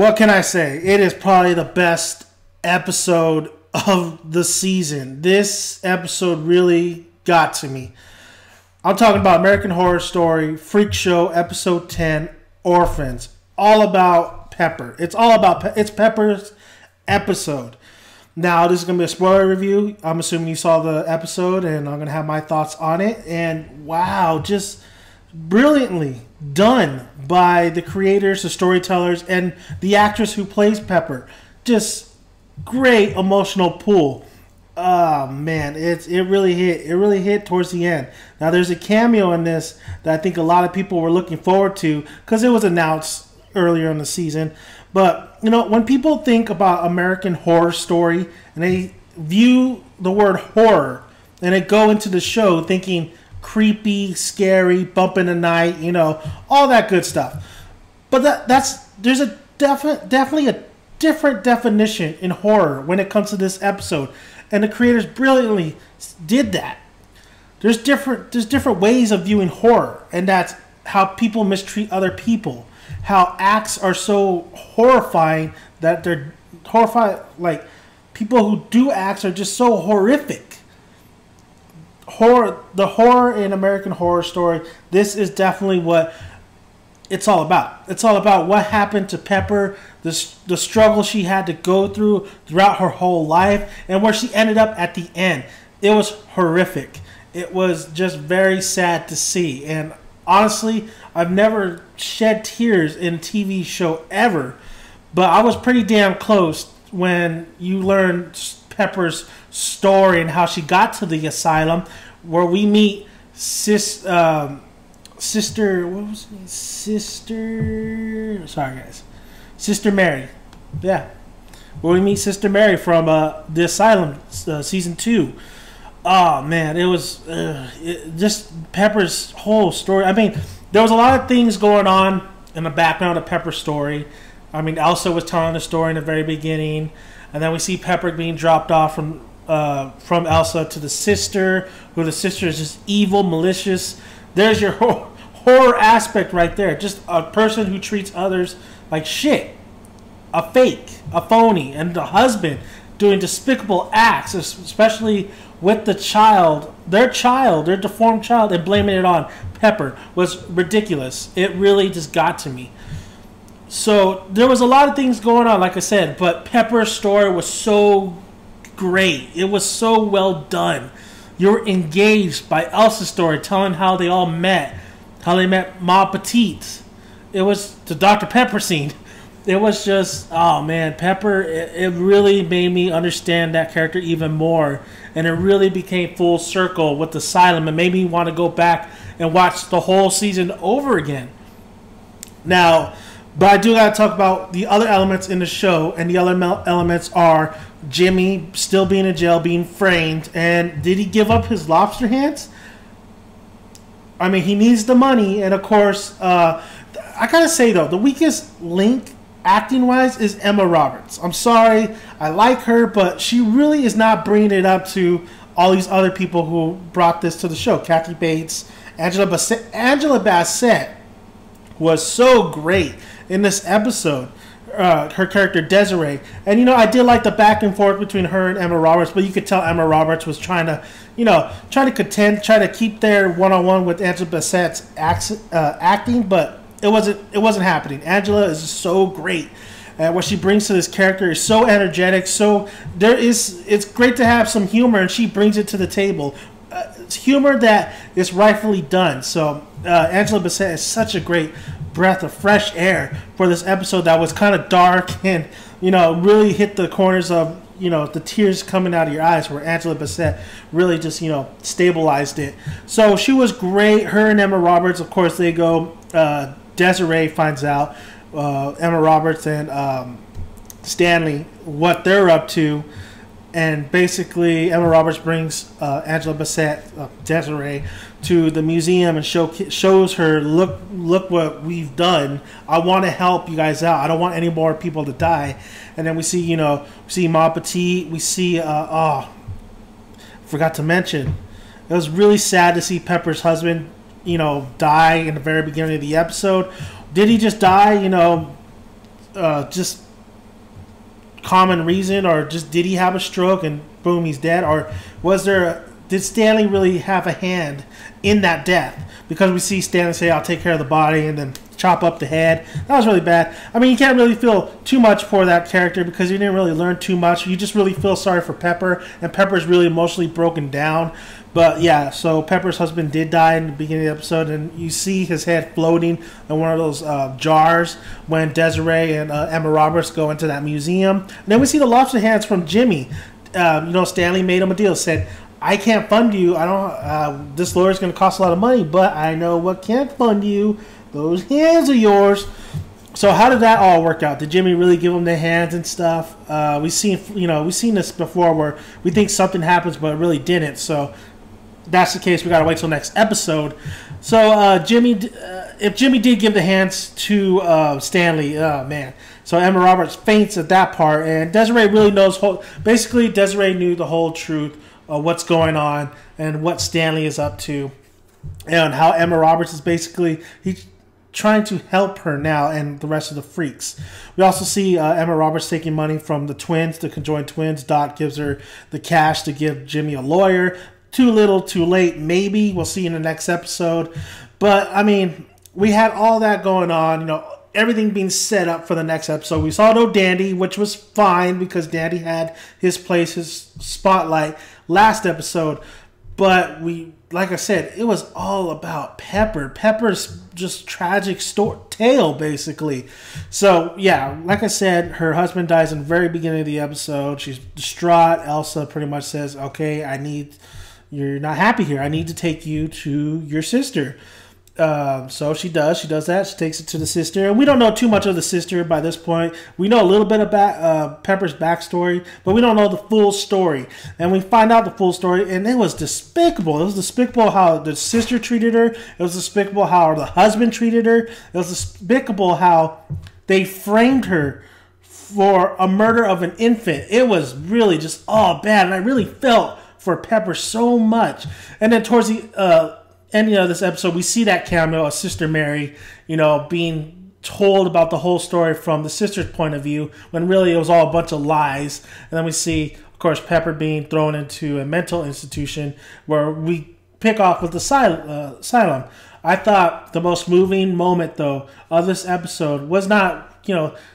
What can I say? It is probably the best episode of the season. This episode really got to me. I'm talking about American Horror Story, Freakshow, episode 10, Orphans. All about Pepper. It's Pepper's episode. Now, this is going to be a spoiler review. I'm assuming you saw the episode, and I'm going to have my thoughts on it. And wow, just brilliantly done by the creators, the storytellers, and the actress who plays Pepper. Just great emotional pull. Oh man, it really hit. It really hit towards the end. Now there's a cameo in this that I think a lot of people were looking forward to because it was announced earlier in the season. But you know, when people think about American Horror Story and they view the word horror and they go into the show thinking creepy, scary, bump in the night, you know, all that good stuff. But there's a definitely a different definition in horror when it comes to this episode, and the creators brilliantly did that. There's different ways of viewing horror, and that's how people mistreat other people, how acts are so horrifying that they're horrified, like people who do acts are just so horrific. The horror in American Horror Story, this is definitely what it's all about. It's all about what happened to Pepper, the struggle she had to go throughout her whole life, and where she ended up at the end. It was horrific. It was just very sad to see. And honestly, I've never shed tears in a TV show ever, but I was pretty damn close when you learned Pepper's story and how she got to the asylum, where we meet Sister Mary. Yeah, where we meet Sister Mary from the asylum, season 2. Oh man, it was just Pepper's whole story. I mean, there was a lot of things going on in the background of Pepper's story. I mean, Elsa was telling the story in the very beginning, and then we see Pepper being dropped off from Elsa to the sister, who the sister is just evil, malicious. There's your horror aspect right there. Just a person who treats others like shit, a fake, a phony, and the husband doing despicable acts, especially with the child, their deformed child, and blaming it on Pepper was ridiculous. It really just got to me. So there was a lot of things going on, like I said, but Pepper's story was so great. It was so well done. You were engaged by Elsa's story, telling how they all met, how they met Ma Petite. It was the Dr. Pepper scene. It was just, oh man, Pepper, it really made me understand that character even more. And it really became full circle with Asylum and made me want to go back and watch the whole season over again. Now, but I do got to talk about the other elements in the show, and the other elements are Jimmy still being in jail, being framed, and did he give up his lobster hands? I mean, he needs the money, and of course, I gotta say though, the weakest link acting-wise is Emma Roberts. I'm sorry, I like her, but she really is not bringing it up to all these other people who brought this to the show. Kathy Bates, Angela Bassett was so great in this episode. Her character Desiree, and you know, I did like the back and forth between her and Emma Roberts, but you could tell Emma Roberts was trying to keep their one-on-one with Angela Bassett's acting, but it wasn't happening. Angela is so great, and what she brings to this character is so energetic. So it's great to have some humor, and she brings it to the table. It's humor that is rightfully done. So Angela Bassett is such a great breath of fresh air for this episode that was kind of dark and, you know, really hit the corners of, you know, the tears coming out of your eyes, where Angela Bassett really just, you know, stabilized it. So she was great. Her and Emma Roberts, of course, they go. Desiree finds out Emma Roberts and Stanley what they're up to. And basically, Emma Roberts brings Angela Bassett, Desiree, to the museum and shows her, look what we've done. I want to help you guys out. I don't want any more people to die. And then we see, Ma Petite. We see, forgot to mention, it was really sad to see Pepper's husband, die in the very beginning of the episode. Did he just die, just common reason, or just did he have a stroke and boom, he's dead, or did Stanley really have a hand in that death? Because we see Stanley say, "I'll take care of the body," and then chop up the head. That was really bad. I mean, you can't really feel too much for that character because you didn't really learn too much. You just really feel sorry for Pepper, and Pepper's really emotionally broken down. But yeah, so Pepper's husband did die in the beginning of the episode, and you see his head floating in one of those jars when Desiree and Emma Roberts go into that museum. And then we see the lobster hands from Jimmy. Stanley made him a deal, said, "I can't fund you. I don't. This lawyer's going to cost a lot of money, but I know what can't fund you. Those hands are yours." So how did that all work out? Did Jimmy really give him the hands and stuff? We've seen this before where we think something happens, but it really didn't. So if that's the case, we got to wait till next episode. So if Jimmy did give the hands to Stanley, oh man. So Emma Roberts faints at that part, and Desiree really knows. Basically, Desiree knew the whole truth of what's going on and what Stanley is up to, and how Emma Roberts is basically he's trying to help her now and the rest of the freaks. We also see Emma Roberts taking money from the twins, the conjoined twins. Dot gives her the cash to give Jimmy a lawyer. Too little, too late, maybe. We'll see in the next episode. But, I mean, we had all that going on, everything being set up for the next episode. We saw no Dandy, which was fine because Dandy had his place, his spotlight last episode. But like I said, it was all about Pepper. Pepper's just tragic tale, basically. So, yeah, like I said, her husband dies in the very beginning of the episode. She's distraught. Elsa pretty much says, "Okay, you're not happy here. I need to take you to your sister." So she does. She does that. She takes it to the sister. And we don't know too much of the sister by this point. We know a little bit about Pepper's backstory, but we don't know the full story. And we find out the full story, and it was despicable. It was despicable how the sister treated her. It was despicable how the husband treated her. It was despicable how they framed her for a murder of an infant. It was really just all bad, and I really felt for Pepper so much. And then towards the ending of this episode, we see that cameo of Sister Mary, being told about the whole story from the sister's point of view, when really it was all a bunch of lies. And then we see, of course, Pepper being thrown into a mental institution, where we pick off with the asylum. I thought the most moving moment, though, of this episode was not,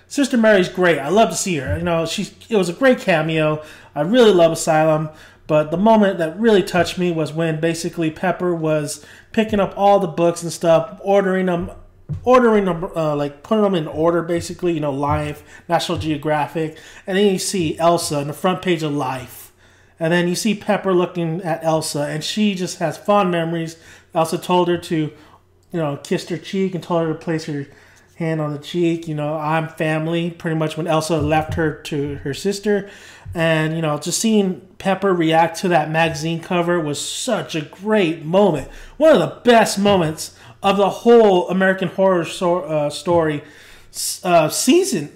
Sister Mary's great. I love to see her. It was a great cameo. I really love Asylum. But the moment that really touched me was when basically Pepper was picking up all the books and stuff, ordering them, like putting them in order, basically, Life, National Geographic. And then you see Elsa on the front page of Life. And then you see Pepper looking at Elsa, and she just has fond memories. Elsa told her to, kissed her cheek and told her to place her hand on the cheek. I'm family, pretty much when Elsa left her to her sister. And, just seeing Pepper react to that magazine cover was such a great moment. One of the best moments of the whole American Horror Story season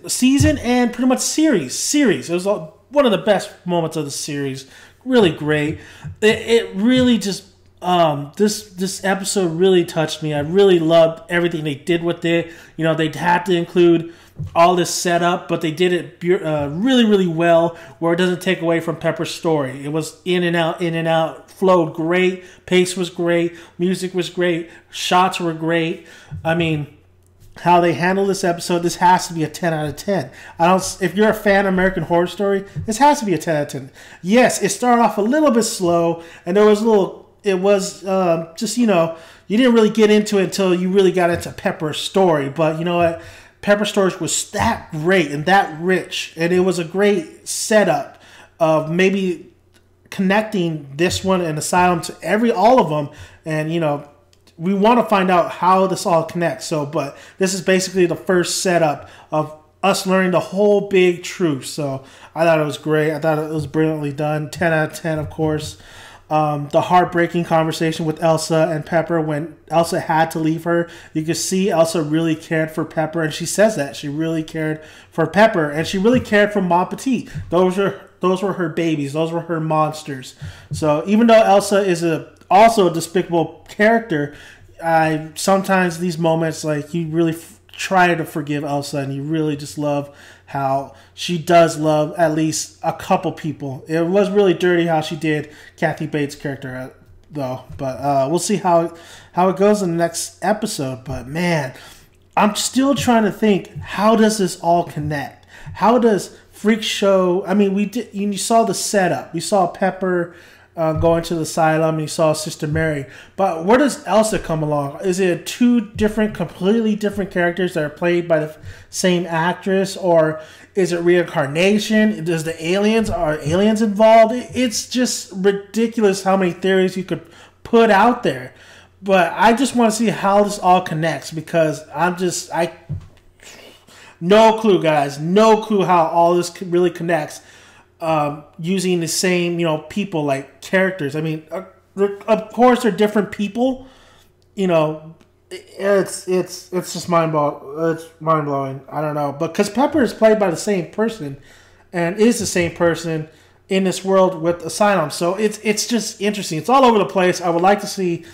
and pretty much series. It was one of the best moments of the series. Really great. It really just... this episode really touched me. I really loved everything they did with it. They had to include all this setup, but they did it really, really well, where it doesn't take away from Pepper's story. It was in and out, flowed great. Pace was great. Music was great. Shots were great. I mean, how they handled this episode, this has to be a 10 out of 10. If you're a fan of American Horror Story, this has to be a 10 out of 10. Yes, it started off a little bit slow, and there was you didn't really get into it until you really got into Pepper's story. But you know what? Pepper's story was that great and that rich. And it was a great setup of maybe connecting this one and Asylum to all of them. And, we want to find out how this all connects. But this is basically the first setup of us learning the whole big truth. So I thought it was great. I thought it was brilliantly done. 10 out of 10, of course. The heartbreaking conversation with Elsa and Pepper when Elsa had to leave her. You could see Elsa really cared for Pepper, and she says that. She really cared for Pepper, and she really cared for Mon Petit. Those were her babies. Those were her monsters. So even though Elsa is also a despicable character, sometimes these moments, like, you really try to forgive Elsa, and you really just love how she does love at least a couple people. It was really dirty how she did Kathy Bates' character, though. But we'll see how it goes in the next episode. But man, I'm still trying to think, how does this all connect? How does Freakshow? I mean, you saw the setup. You saw Pepper going to the asylum, and you saw Sister Mary. But where does Elsa come along? Is it two completely different characters that are played by the same actress, or is it reincarnation? Are aliens involved? It's just ridiculous how many theories you could put out there. But I just want to see how this all connects, because no clue, guys. No clue how all this really connects. Using the same, people, like characters. I mean, of course they're different people. It's just mind blowing. I don't know, but because Pepper is played by the same person, and is the same person in this world with Asylum, so it's just interesting. It's all over the place. I would like to see,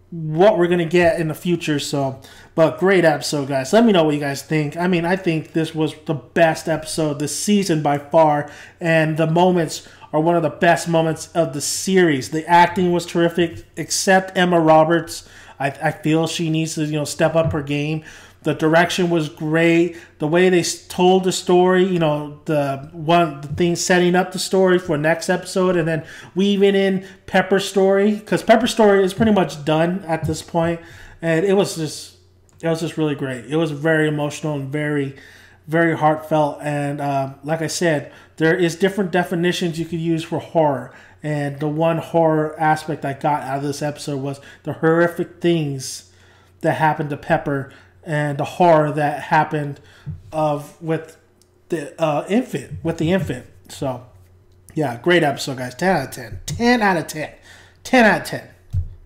what we're gonna get in the future. So, but great episode, guys. Let me know what you guys think. I mean, I think this was the best episode this season by far, and the moments are one of the best moments of the series. The acting was terrific, except Emma Roberts. I feel she needs to step up her game. The direction was great. The way they told the story, the thing setting up the story for next episode, and then weaving in Pepper's story, because Pepper's story is pretty much done at this point, and it was just really great. It was very emotional and very, very heartfelt. And like I said, there is different definitions you could use for horror. And the one horror aspect I got out of this episode was the horrific things that happened to Pepper, and the horror that happened with the infant. So, yeah, great episode, guys. 10 out of 10. 10 out of 10. 10 out of 10.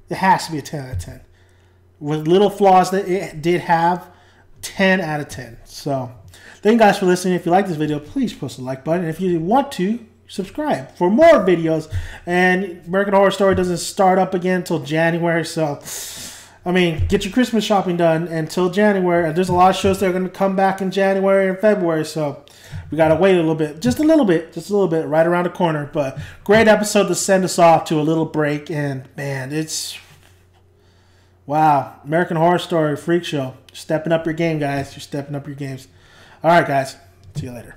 It has to be a 10 out of 10. With little flaws that it did have, 10 out of 10. So, thank you guys for listening. If you like this video, please press the like button. And if you want to, subscribe for more videos. And American Horror Story doesn't start up again until January, so I mean, get your Christmas shopping done until January. There's a lot of shows that are going to come back in January and February, so we got to wait a little bit, just a little bit, right around the corner. But great episode to send us off to a little break. And man, wow, American Horror Story Freak Show. Stepping up your game, guys. You're stepping up your games. All right, guys. See you later.